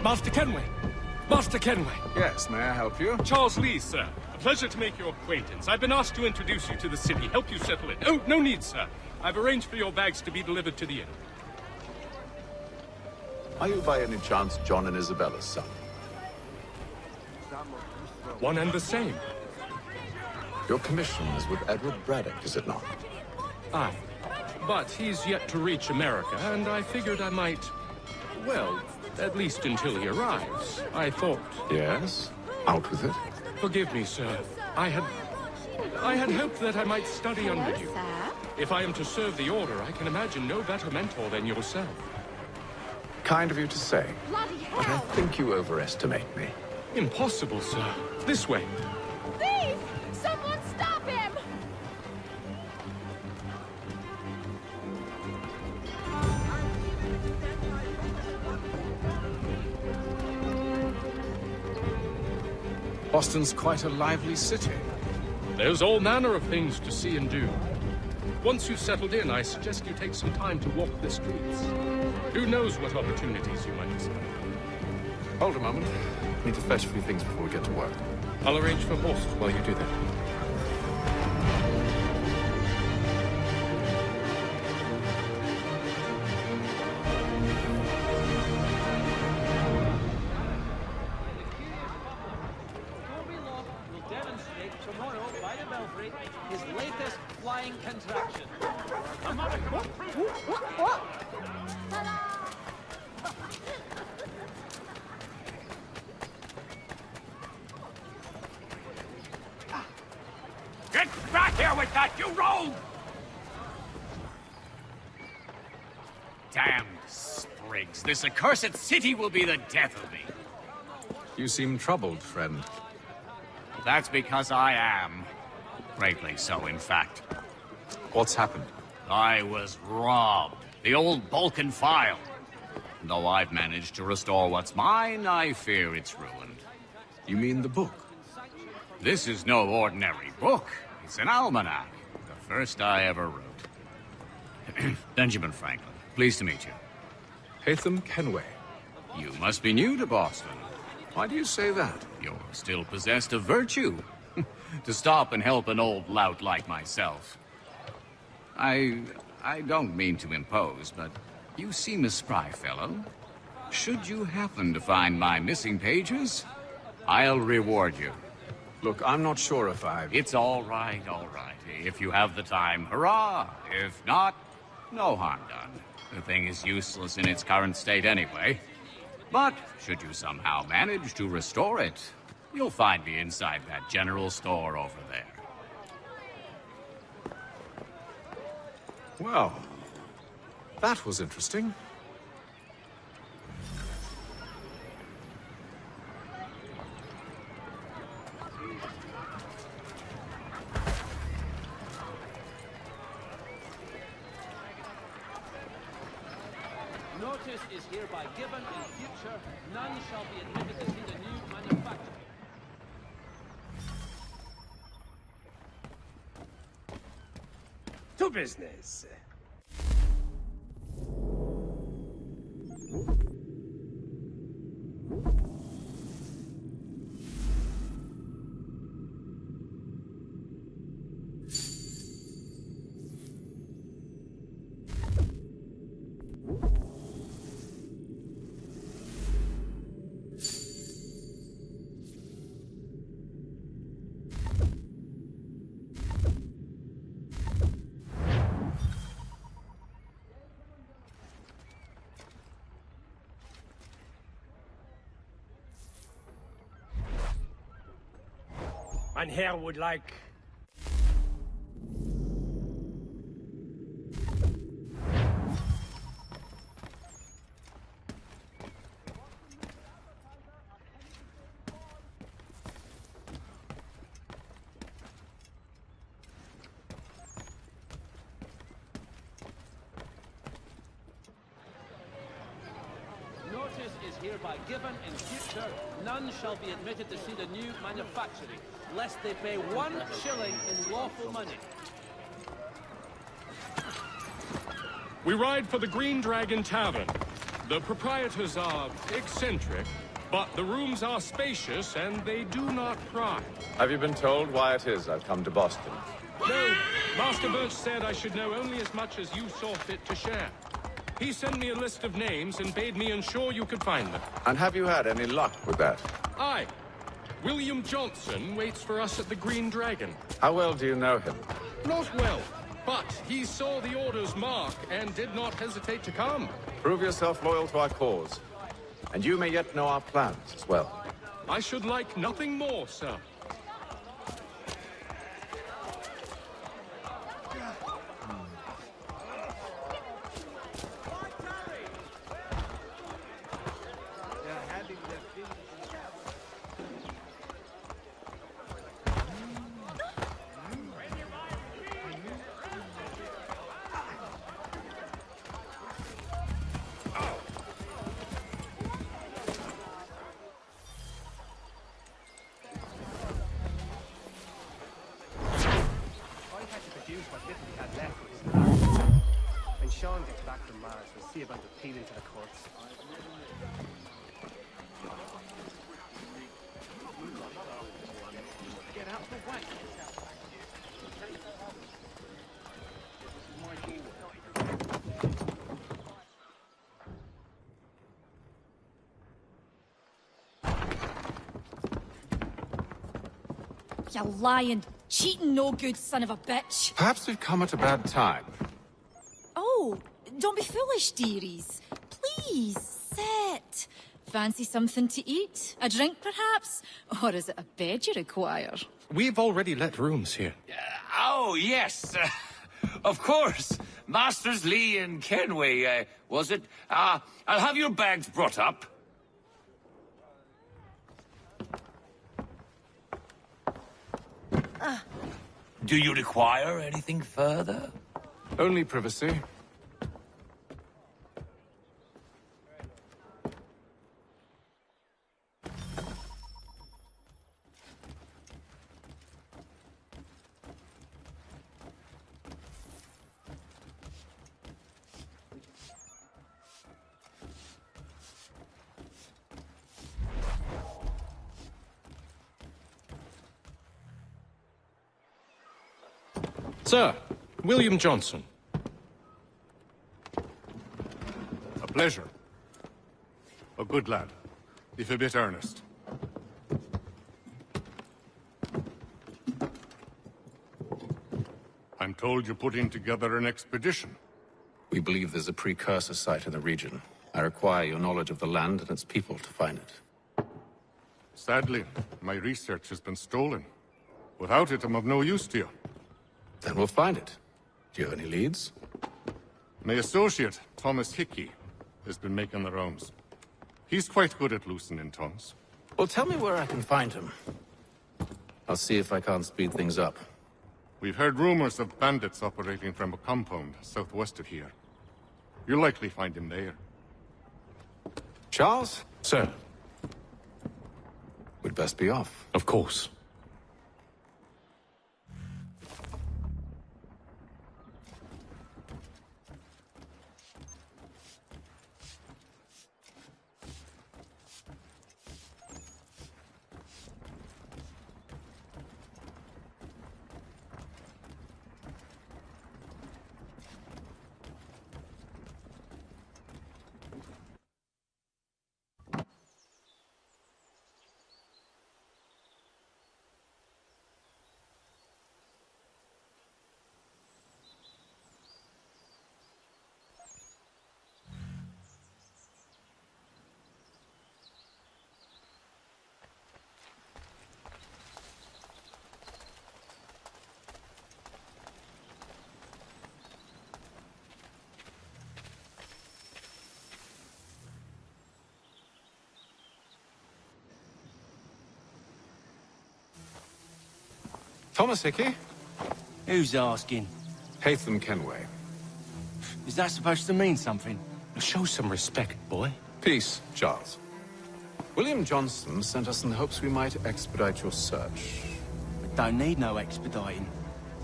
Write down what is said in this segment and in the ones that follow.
Master Kenway! Master Kenway! Yes, may I help you? Charles Lee, sir. A pleasure to make your acquaintance. I've been asked to introduce you to the city, help you settle in. Oh, no need, sir. I've arranged for your bags to be delivered to the inn. Are you by any chance John and Isabella's son? One and the same. Your commission is with Edward Braddock, is it not? Aye. But he's yet to reach America, and I figured I might... Well, at least until he arrives. I thought... Yes? Out with it. Forgive me, sir. I had hoped that I might study under you. If I am to serve the Order, I can imagine no better mentor than yourself. Kind of you to say. Bloody hell! But I think you overestimate me. Impossible, sir. This way. Thief! Someone stop him! Boston's quite a lively city. There's all manner of things to see and do. Once you've settled in, I suggest you take some time to walk the streets. Who knows what opportunities you might discover. Hold a moment. Need to fetch a few things before we get to work. I'll arrange for horses while you do that. Will demonstrate tomorrow by the Belfry his latest flying contraption. Get back here with that, you rogue! Damned sprigs, this accursed city will be the death of me. You seem troubled, friend. That's because I am. Greatly so, in fact. What's happened? I was robbed. The old Balkan file. Though I've managed to restore what's mine, I fear it's ruined. You mean the book? This is no ordinary book. It's an almanac. The first I ever wrote. Benjamin Franklin, pleased to meet you. Hatham Kenway. You must be new to Boston. Why do you say that? You're still possessed of virtue. To stop and help an old lout like myself. I don't mean to impose, but you seem a spry fellow. Should you happen to find my missing pages, I'll reward you. Look, I'm not sure if I... It's all right, all right. If you have the time, hurrah! If not, no harm done. The thing is useless in its current state anyway. But should you somehow manage to restore it, you'll find me inside that general store over there. Well, that was interesting. Notice is hereby given in future, none shall be admitted to see the new manufacture. To business. Mein Herr would like... Notice is hereby given in future, none shall be admitted to see the new manufactory, lest they pay 1 shilling in lawful money. We ride for the Green Dragon Tavern. The proprietors are eccentric, but the rooms are spacious and they do not pry. Have you been told why it is I've come to Boston? No, Master Birch said I should know only as much as you saw fit to share. He sent me a list of names and bade me ensure you could find them. And have you had any luck with that? Aye. William Johnson waits for us at the Green Dragon. How well do you know him? Not well, but he saw the order's mark and did not hesitate to come. Prove yourself loyal to our cause. And you may yet know our plans as well. I should like nothing more, sir. When Sean gets back from Mars, we'll see about appealing to the courts. Get out of the way. You lying, cheating, no good son of a bitch. Perhaps we've come at a bad time. Oh, don't be foolish, dearies. Please, sit. Fancy something to eat? A drink, perhaps? Or is it a bed you require? We've already let rooms here. Oh, yes. Of course. Masters Lee and Kenway, was it? I'll have your bags brought up. Do you require anything further? Only privacy. Sir, William Johnson. A pleasure. A good lad, if a bit earnest. I'm told you're putting together an expedition. We believe there's a precursor site in the region. I require your knowledge of the land and its people to find it. Sadly, my research has been stolen. Without it, I'm of no use to you. Then we'll find it. Do you have any leads? My associate, Thomas Hickey, has been making the rounds. He's quite good at loosening tongues. Well, tell me where I can find him. I'll see if I can't speed things up. We've heard rumors of bandits operating from a compound southwest of here. You'll likely find him there. Charles? Sir, We'd best be off. of course. Thomas Hickey? Who's asking? Haytham Kenway. Is that supposed to mean something? Show some respect, boy. Peace, Charles. William Johnson sent us in the hopes we might expedite your search. We don't need no expediting.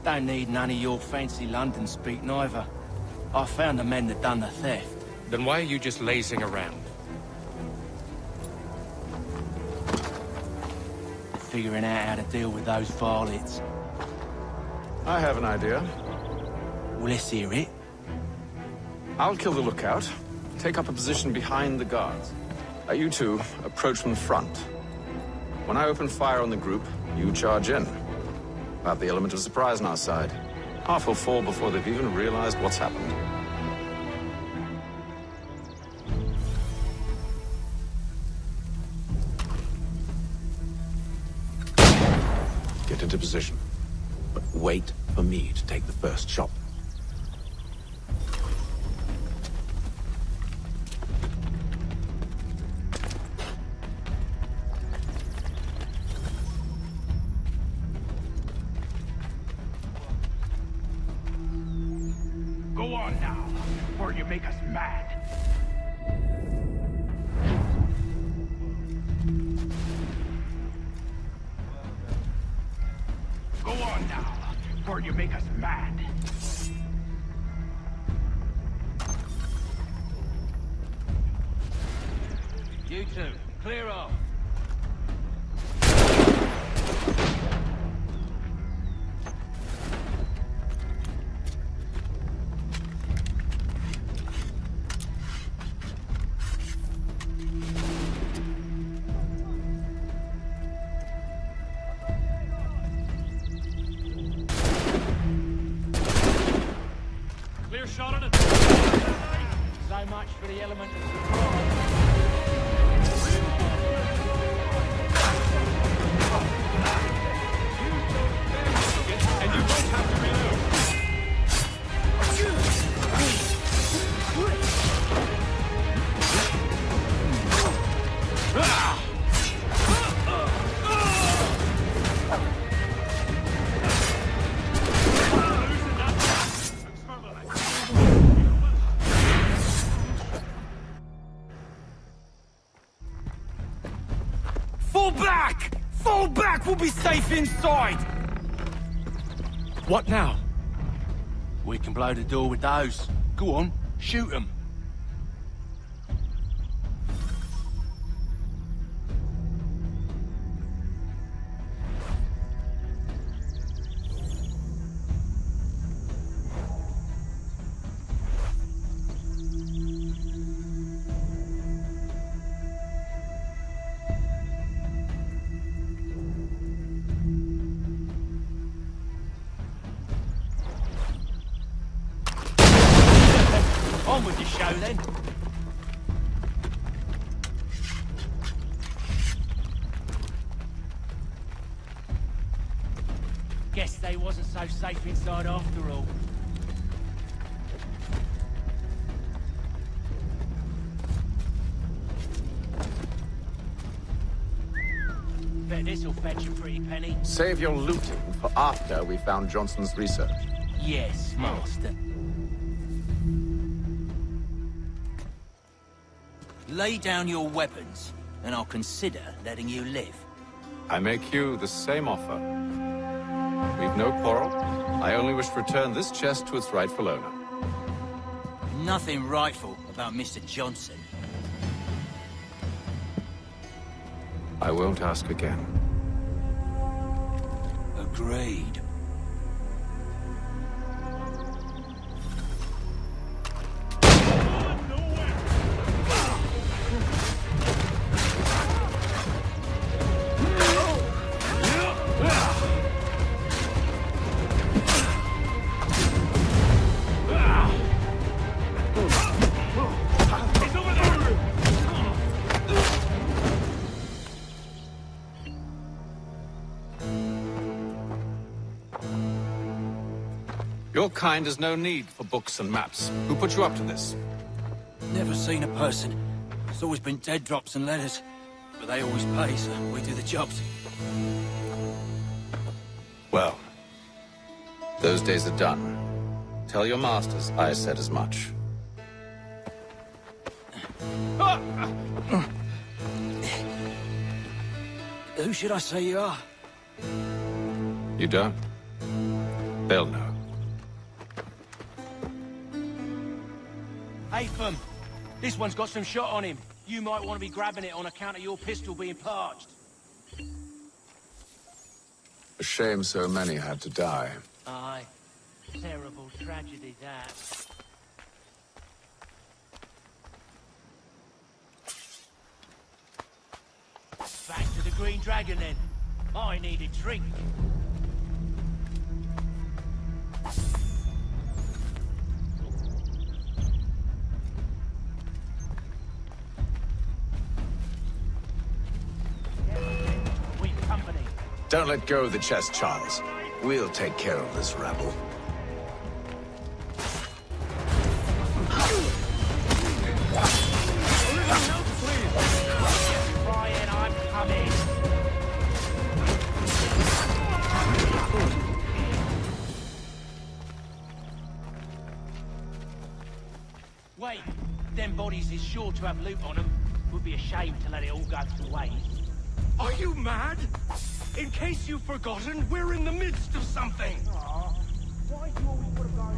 Don't need none of your fancy London speak neither. I found the men that done the theft. Then why are you just lazing around? Figuring out how to deal with those varlets. I have an idea. Well, let's hear it. I'll kill the lookout, take up a position behind the guards. You two approach from the front. When I open fire on the group, you charge in. We'll have the element of surprise on our side. Half will fall before they've even realized what's happened. Get into position. But wait for me to take the first shot. Go on now, before you make us mad. Go on now, before you make us mad. You two, clear off. Clear shot at it. So much for the element of surprise. And you won't have to reload. Fall back! Fall back! We'll be safe inside! What now? We can blow the door with those. Go on, shoot them. On with the show then. Guess they wasn't so safe inside after all. Bet this'll fetch a pretty penny. Save your looting for after we found Johnson's research. Yes, master. Lay down your weapons, and I'll consider letting you live. I make you the same offer. We've no quarrel. I only wish to return this chest to its rightful owner. Nothing rightful about Mr. Johnson. I won't ask again. Agreed. Your kind has no need for books and maps. Who put you up to this? Never seen a person. It's always been dead drops and letters. But they always pay, so we do the jobs. Well, those days are done. Tell your masters I said as much. Who should I say you are? You don't? They'll know. Apham, This one's got some shot on him. You might want to be grabbing it on account of your pistol being parched. A shame so many had to die. Aye. Terrible tragedy, that. Back to the Green Dragon, then. I need a drink. We've company. Don't let go of the chest, Charles. We'll take care of this rabble. Ryan, I'm coming. Wait, them bodies is sure to have loot on them. Would be a shame to let it all go to waste. Are you mad? In case you've forgotten, we're in the midst of something. Why do you always put a guy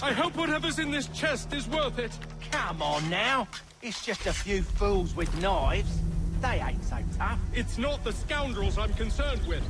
I hope whatever's in this chest is worth it. Come on now. It's just a few fools with knives. They ain't so tough. It's not the scoundrels I'm concerned with.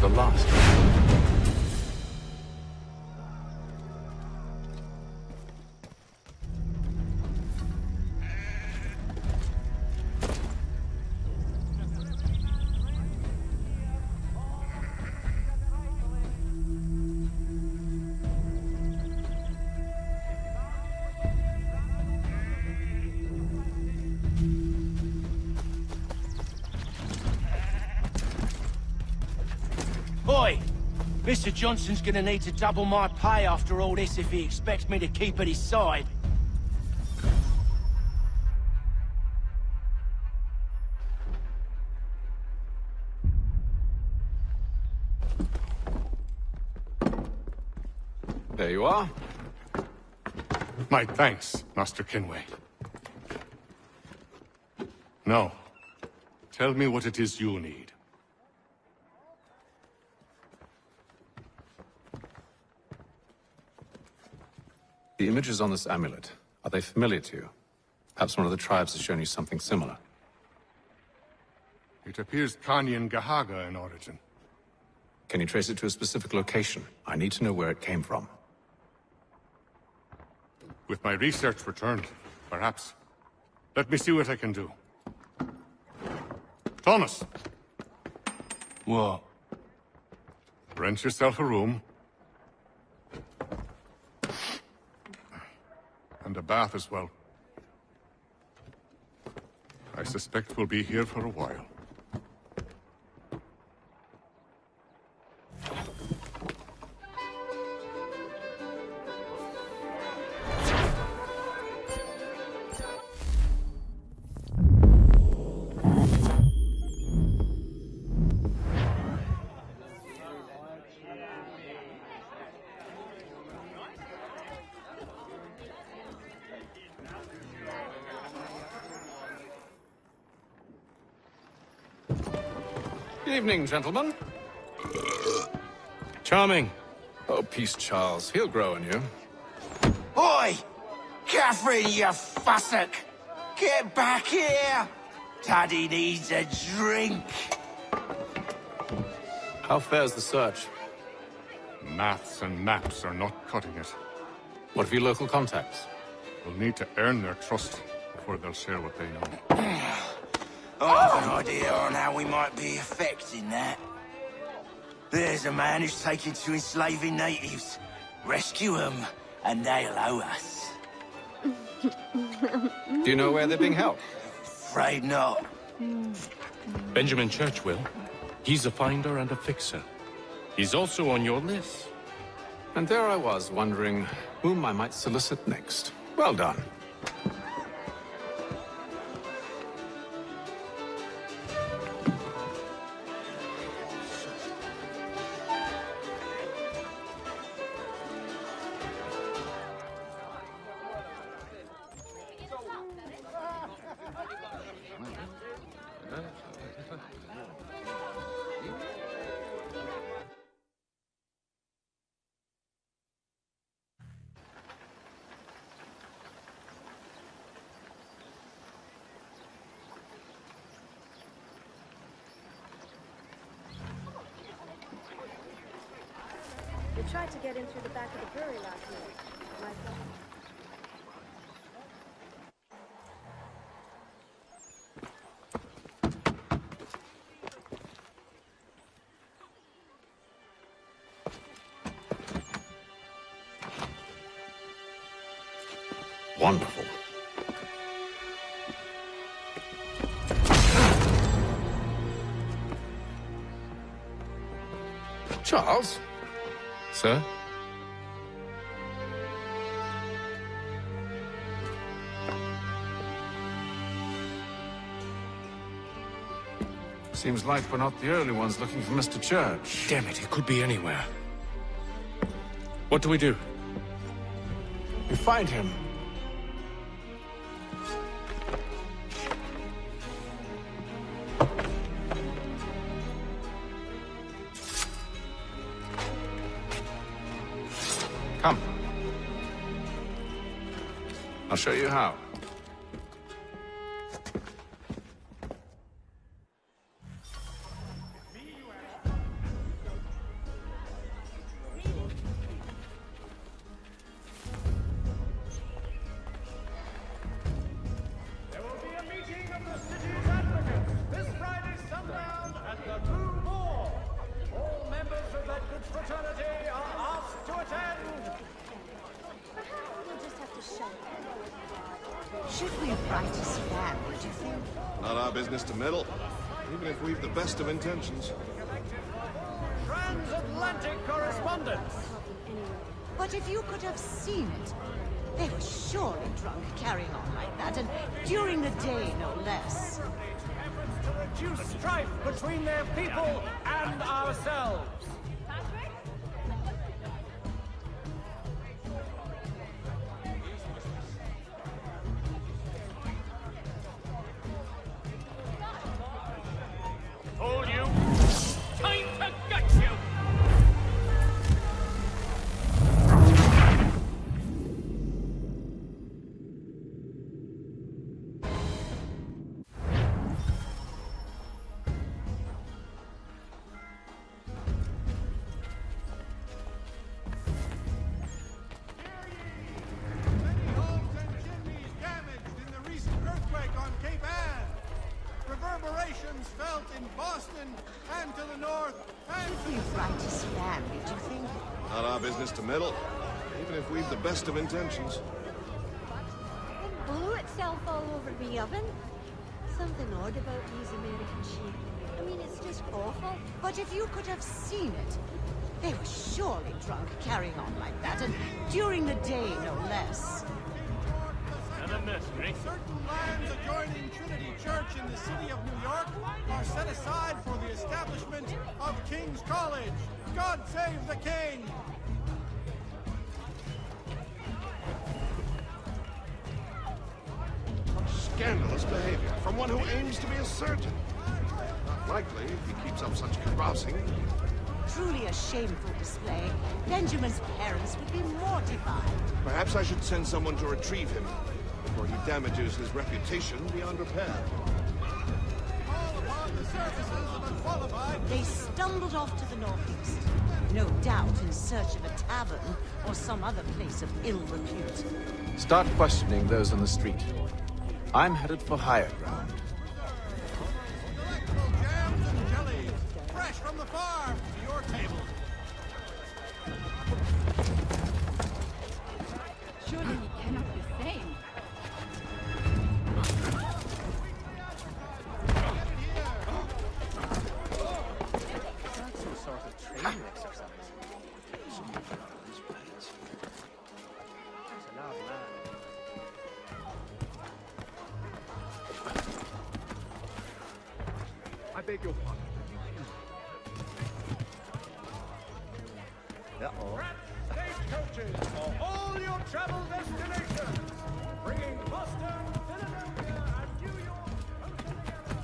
the last. Oi! Mr. Johnson's gonna need to double my pay after all this if he expects me to keep at his side. There you are. My thanks, Master Kenway. Now, tell me what it is you need. The images on this amulet, are they familiar to you? Perhaps one of the tribes has shown you something similar. It appears Kanyan Gahaga in origin. Can you trace it to a specific location? I need to know where it came from. With my research returned, perhaps. Let me see what I can do. Thomas! What? Rent yourself a room. And a bath as well. I suspect we'll be here for a while. Good evening, gentlemen. Charming. Oh, peace, Charles. He'll grow on you. Oi! Catherine, you fussock! Get back here! Taddy needs a drink. How fares the search? Maths and maps are not cutting it. What of your local contacts? We'll need to earn their trust before they'll share what they know. I have an idea on how we might be affecting that. There's a man who's taken to enslaving natives. Rescue them, and they'll owe us. Do you know where they're being held? Afraid not. Benjamin Church will. He's a finder and a fixer. He's also on your list. And there I was, wondering whom I might solicit next. Well done. We tried to get in through the back of the brewery last night. My fault. Wonderful. Charles? Sir? Seems like we're not the only ones looking for Mr. Church. Damn it, he could be anywhere. What do we do? We find him. Come. I'll show you how. Should we write a stand, do you think? Not our business to meddle, even if we've the best of intentions. Transatlantic correspondence! But if you could have seen it, they were surely drunk carrying on like that, and during the day, no less. Efforts to reduce strife between their people and ourselves. Told you! Time to gut you! Reverberations felt in Boston and to the north and Should we write a stand, do you think? Not our business to meddle, even if we've the best of intentions. It blew itself all over the oven. Something odd about these American sheep. I mean, it's just awful. But if you could have seen it, they were surely drunk carrying on like that, and during the day, no less. Another mystery. certain lands adjoining Trinity Church in the city of New York are set aside for the establishment of King's College. God save the King! Scandalous behavior from one who aims to be a surgeon. Not likely if he keeps up such carousing. Truly a shameful display. Benjamin's parents would be mortified. Perhaps I should send someone to retrieve him before he damages his reputation beyond repair. All upon the services of unqualified... They stumbled off to the northeast. No doubt in search of a tavern or some other place of ill repute. Start questioning those on the street. I'm headed for higher ground. Delectable jams and jellies, fresh from the farm to your table. Surely he cannot be sane. That's some sort of training exercise. Someone found these plans. There's an odd man. I beg your pardon. Uh-oh. Stagecoaches for all your travel destinations, bringing Boston, Philadelphia, and New York closer together.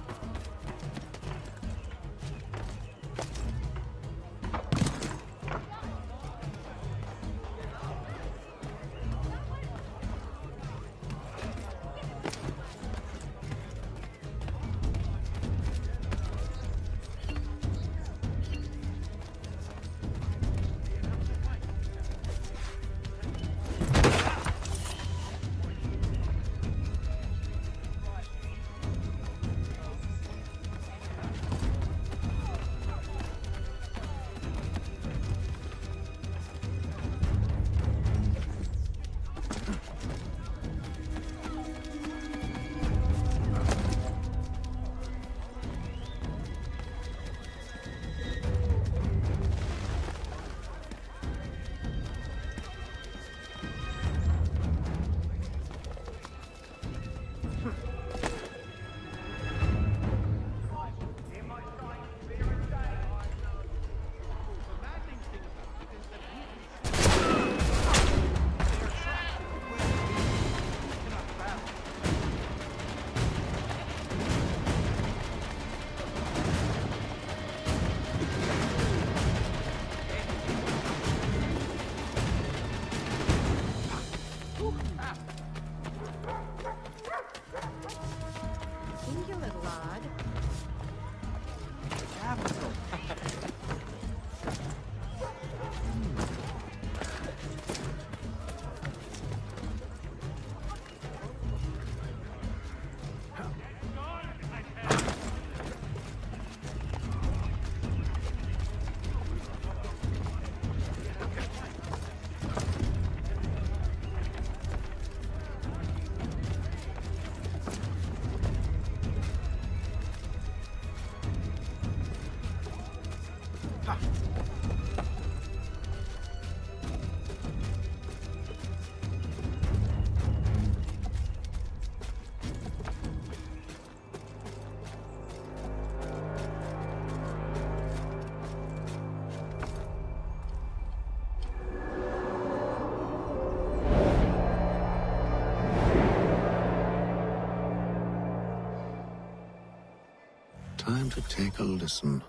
Time to take a listen.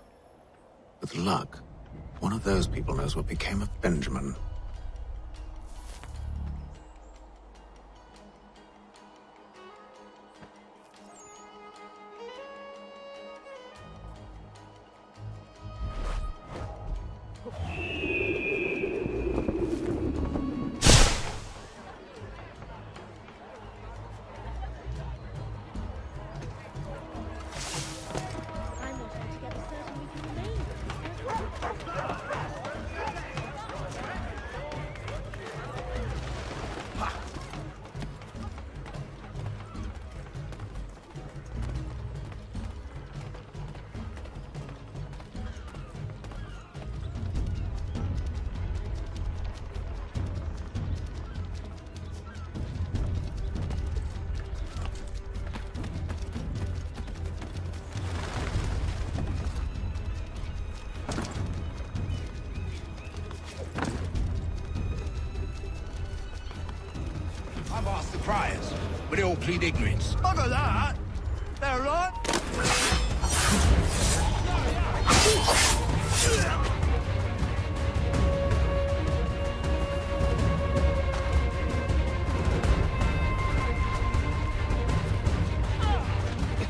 With luck, one of those people knows what became of Benjamin. I've asked the priors, but they all plead ignorance. Bugger that! They're right.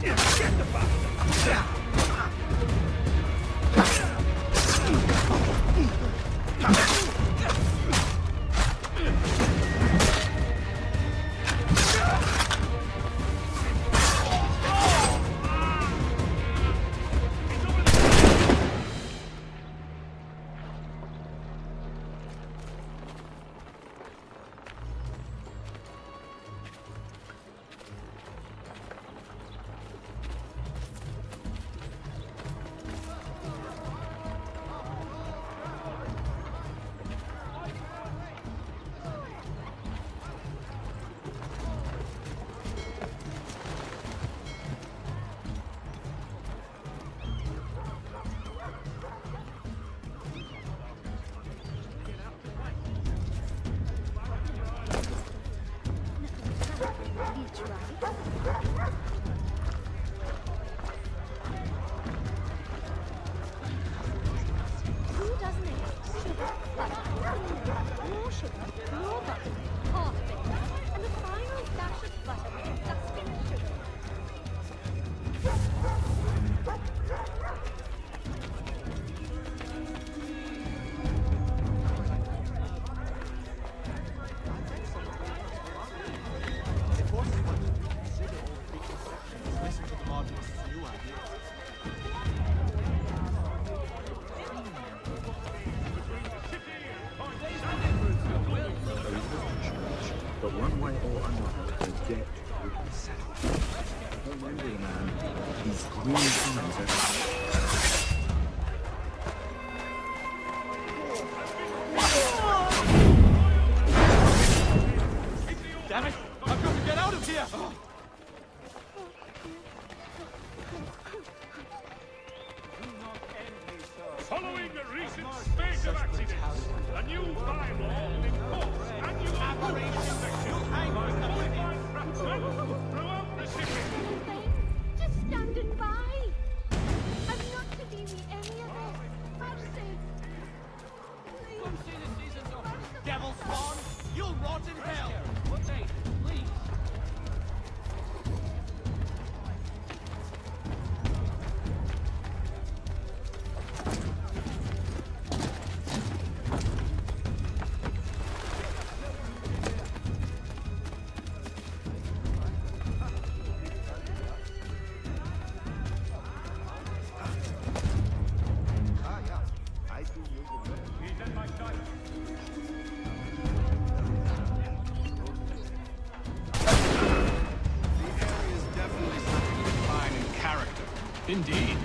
Get the bastard! But one way or another, the debt would be settled. Don't worry, man. These green times are... Damn it! I've got to get out of here! Following a recent spate of accidents, a new bylaw will enforce annual operation qualified craftsmen throughout the city. Just standing by. I'm not to do me any of this. Mercy. Come see the season's over. Devil spawn, you'll rot in hell. What day? Please. Indeed.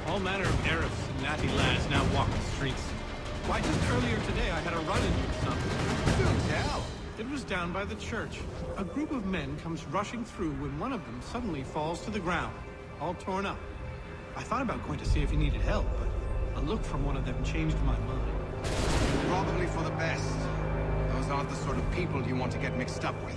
All manner of Arabs and natty lads now walk the streets. streets. Why, just earlier today I had a run-in with some. Do tell! It was down by the church. A group of men comes rushing through when one of them suddenly falls to the ground, all torn up. I thought about going to see if he needed help, but a look from one of them changed my mind. Probably for the best. Those aren't the sort of people you want to get mixed up with.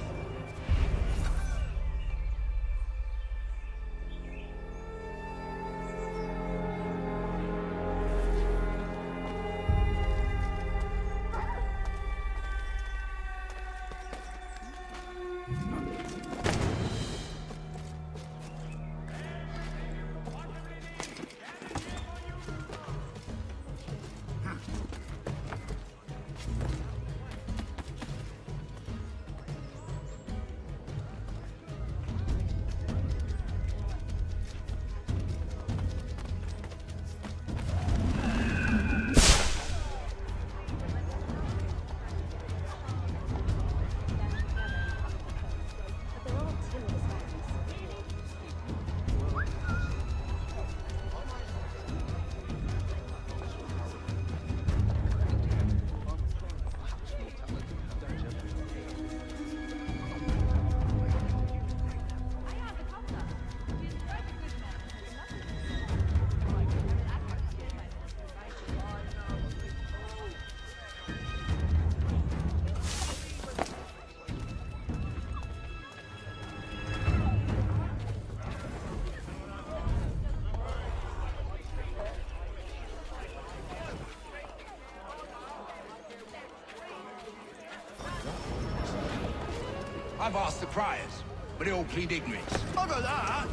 I've asked the criers, but they all plead ignorance. Bugger that!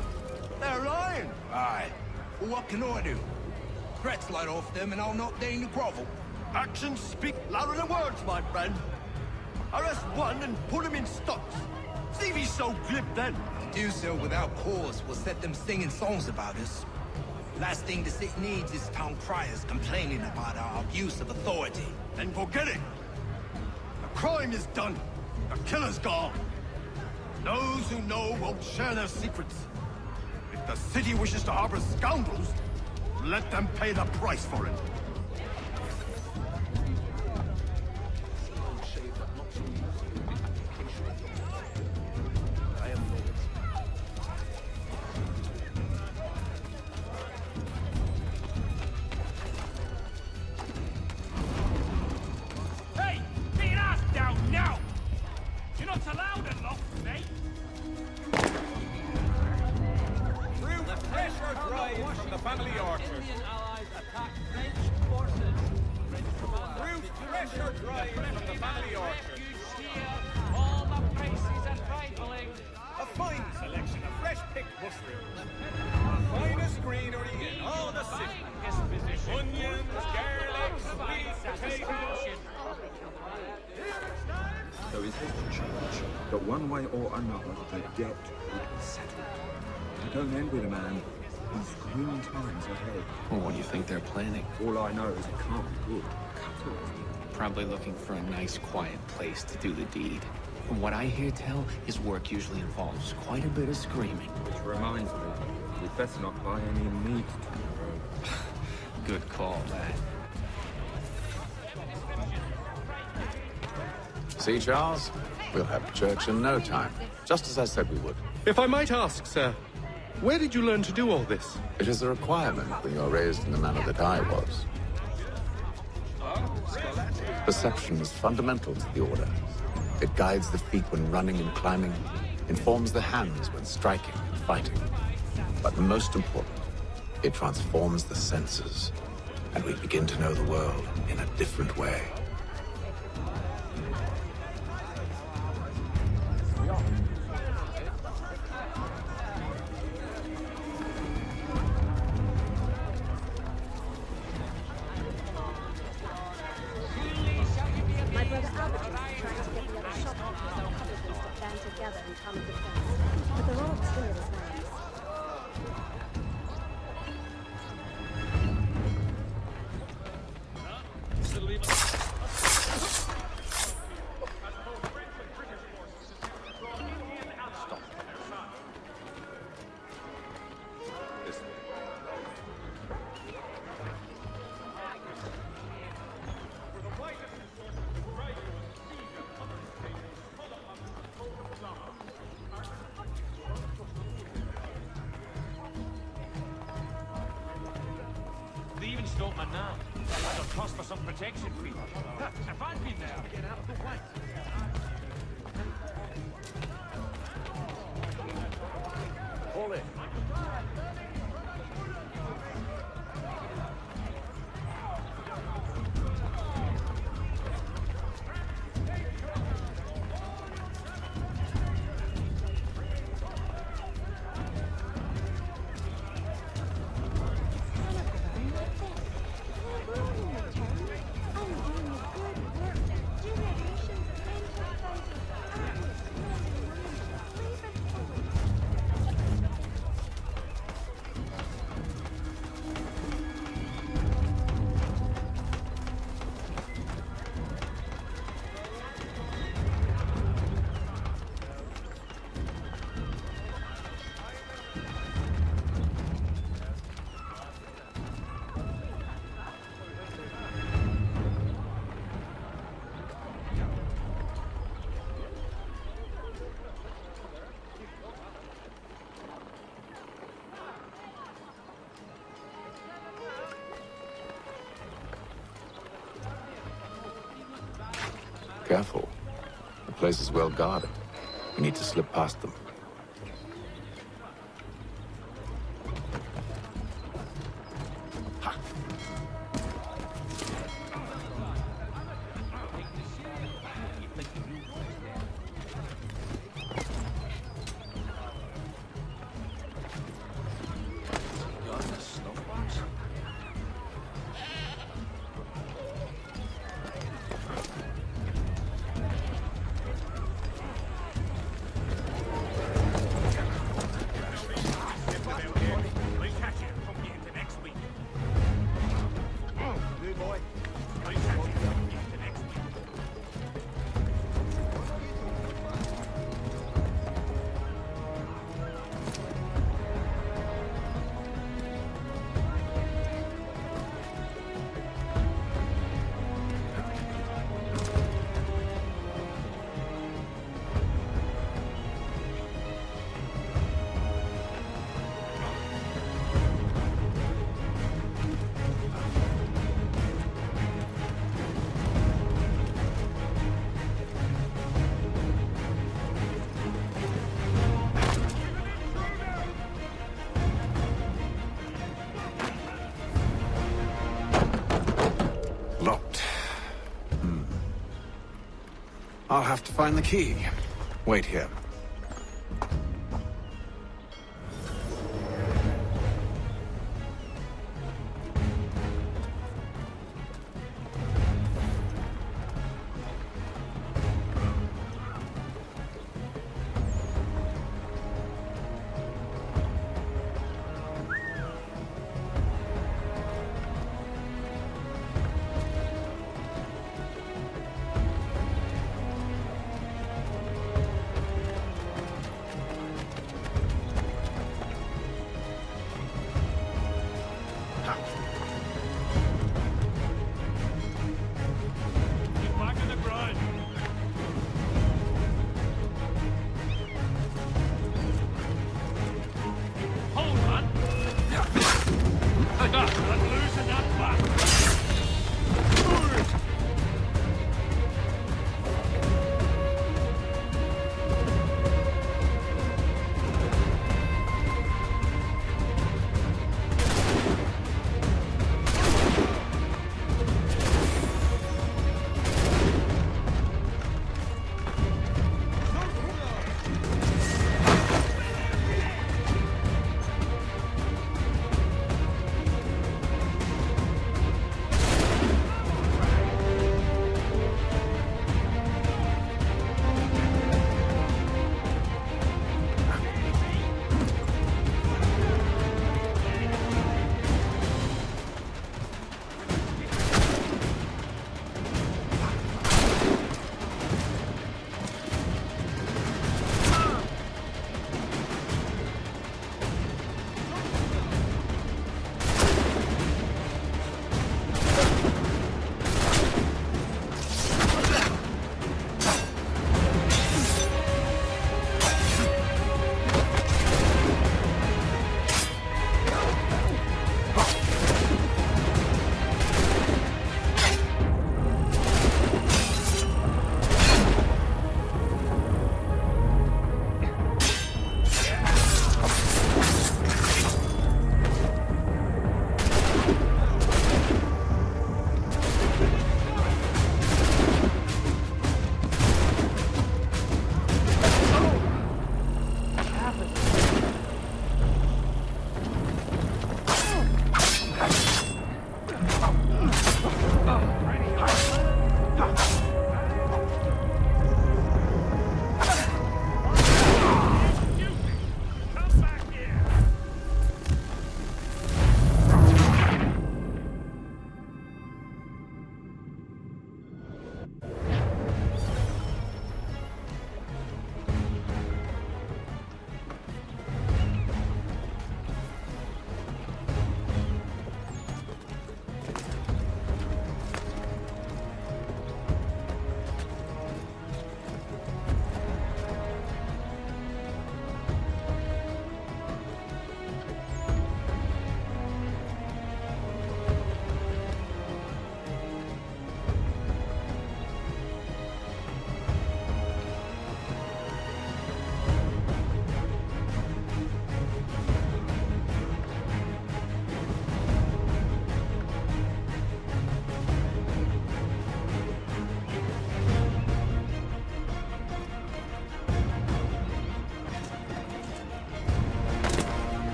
They're lying! Aye. Well, what can I do? Threats light off them and I'll not deign to grovel. Actions speak louder than words, my friend. Arrest one and put him in stocks. See if he's so glib then. To do so without cause will set them singing songs about us. Last thing the city needs is town criers complaining about our abuse of authority. Then forget it. The crime is done. The killer's gone. Those who know won't share their secrets. If the city wishes to harbor scoundrels, let them pay the price for it. Hey! Get your ass down now! You're not allowed in loft, mate! Through pressure drive from the family orchard. Indian allies attack French forces. Through pressure drive from the family orchard. All the prices are trifling. A fine selection of fresh-picked mushrooms. The finest greenery in all the city. Onions, garlic, sweet potatoes. There is this church that one way or another the debt would be settled. I don't envy the man. He's grim times ahead. Well, what do you think they're planning? All I know is it can't be good. Cut it. Probably looking for a nice, quiet place to do the deed. From what I hear tell, his work usually involves quite a bit of screaming. Which reminds me, we'd better not buy any meat tomorrow. Good call, lad. See, Charles? We'll have church in no time. Just as I said we would. If I might ask, sir, where did you learn to do all this? It is a requirement when you're raised in the manner that I was. Perception is fundamental to the Order. It guides the feet when running and climbing, informs the hands when striking and fighting. But the most important, it transforms the senses, and we begin to know the world in a different way. My brother Albert is trying to get the other shopkeepers and publicans to band together in common defense, but they're all still in his hands. protection for you. If I'd been there, I'd get out of the way. Pull it. Careful. The place is well guarded. We need to slip past them. Locked. I'll have to find the key. Wait here.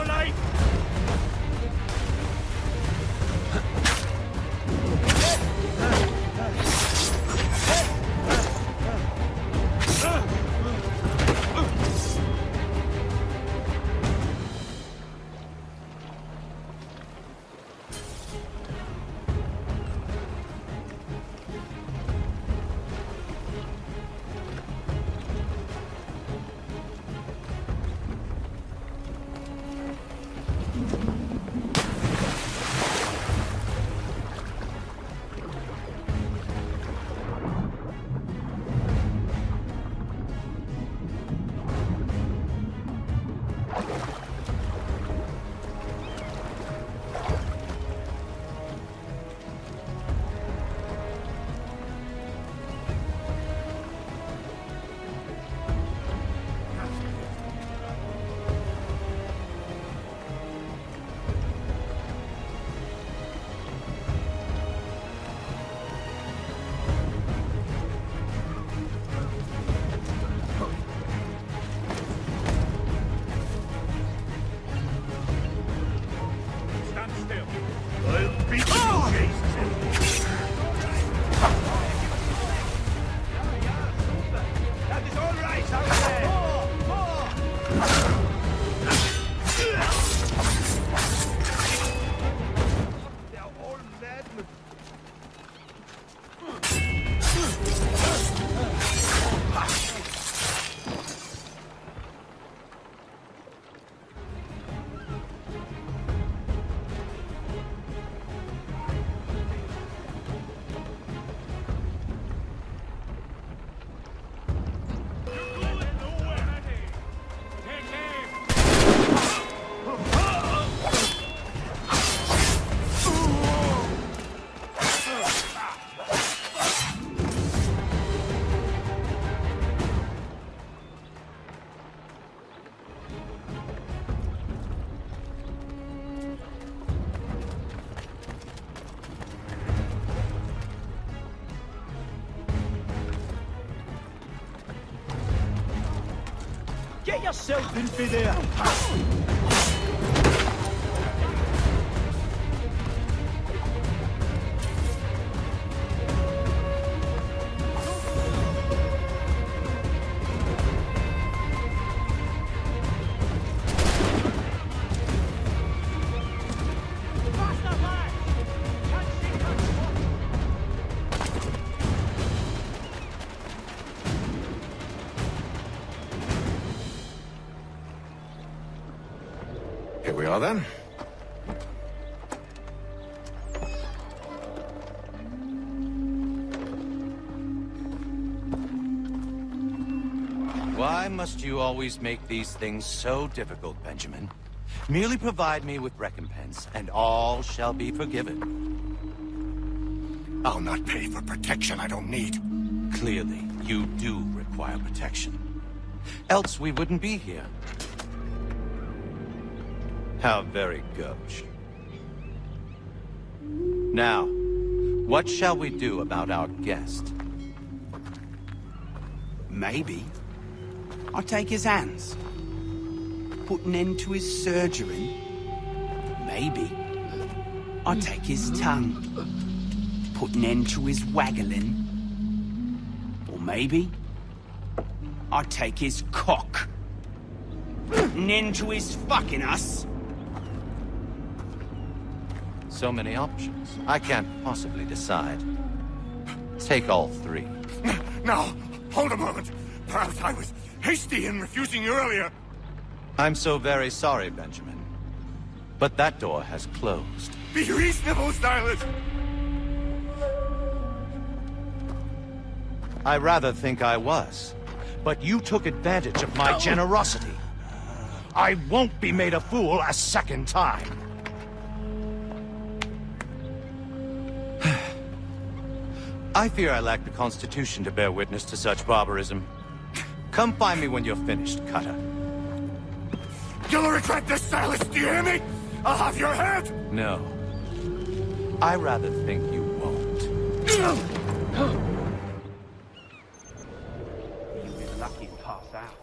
life! Get yourself in for there! Here we are then. Why must you always make these things so difficult, Benjamin? Merely provide me with recompense, and all shall be forgiven. I'll not pay for protection I don't need. Clearly, you do require protection. Else we wouldn't be here. How very gauche. Now, what shall we do about our guest? Maybe I'll take his hands. Put an end to his surgery. Maybe I'll take his tongue. Put an end to his waggling. Or maybe I'll take his cock. Put an end to his fucking us. So many options. I can't possibly decide. Take all three. Now, hold a moment. Perhaps I was hasty in refusing you earlier. I'm so very sorry, Benjamin. But that door has closed. Be reasonable, Silas! I rather think I was. But you took advantage of my generosity. I won't be made a fool a second time. I fear I lack the constitution to bear witness to such barbarism. Come find me when you're finished, Cutter. You'll regret this, Silas, do you hear me? I'll have your head! No. I rather think you won't. You'll be lucky and pass out.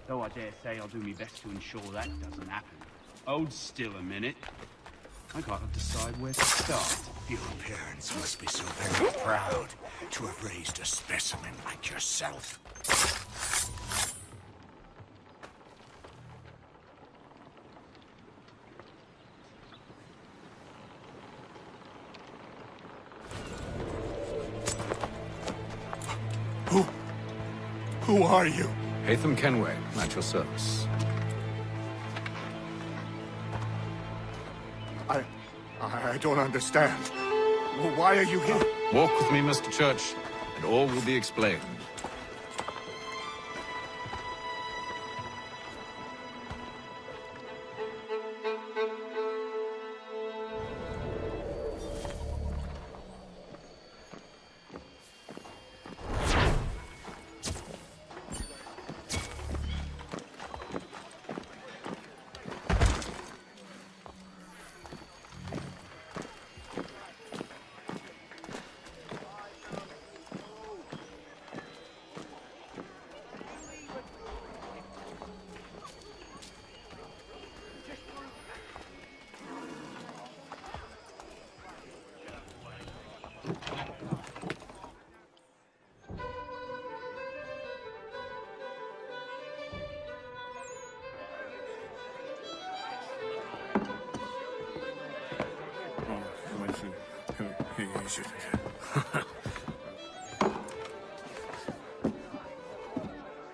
Though I dare say I'll do my best to ensure that doesn't happen. Hold still a minute. I gotta decide where to start. Your parents must be so very proud to have raised a specimen like yourself. Who are you? Hatham Kenway, at your service. I don't understand. Why are you here? Walk with me, Mr. Church, and all will be explained.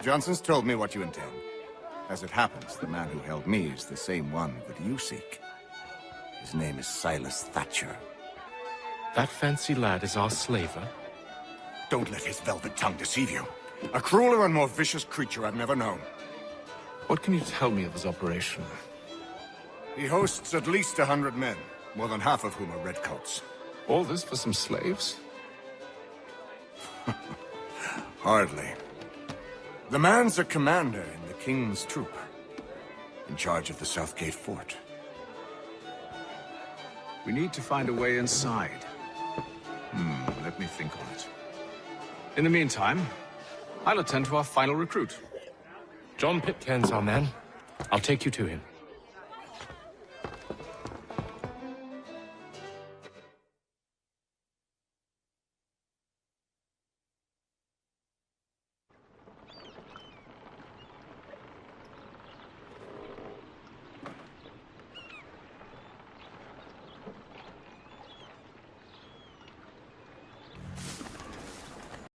Johnson's told me what you intend. As it happens, the man who held me is the same one that you seek. His name is Silas Thatcher. That fancy lad is our slaver? Don't let his velvet tongue deceive you. A crueler and more vicious creature I've never known. What can you tell me of his operation? He hosts at least 100 men, more than half of whom are redcoats. All this for some slaves? Hardly. The man's a commander in the King's troop, in charge of the Southgate Fort. We need to find a way inside. Let me think on it. In the meantime, I'll attend to our final recruit. John Pitcairn's our man. I'll take you to him.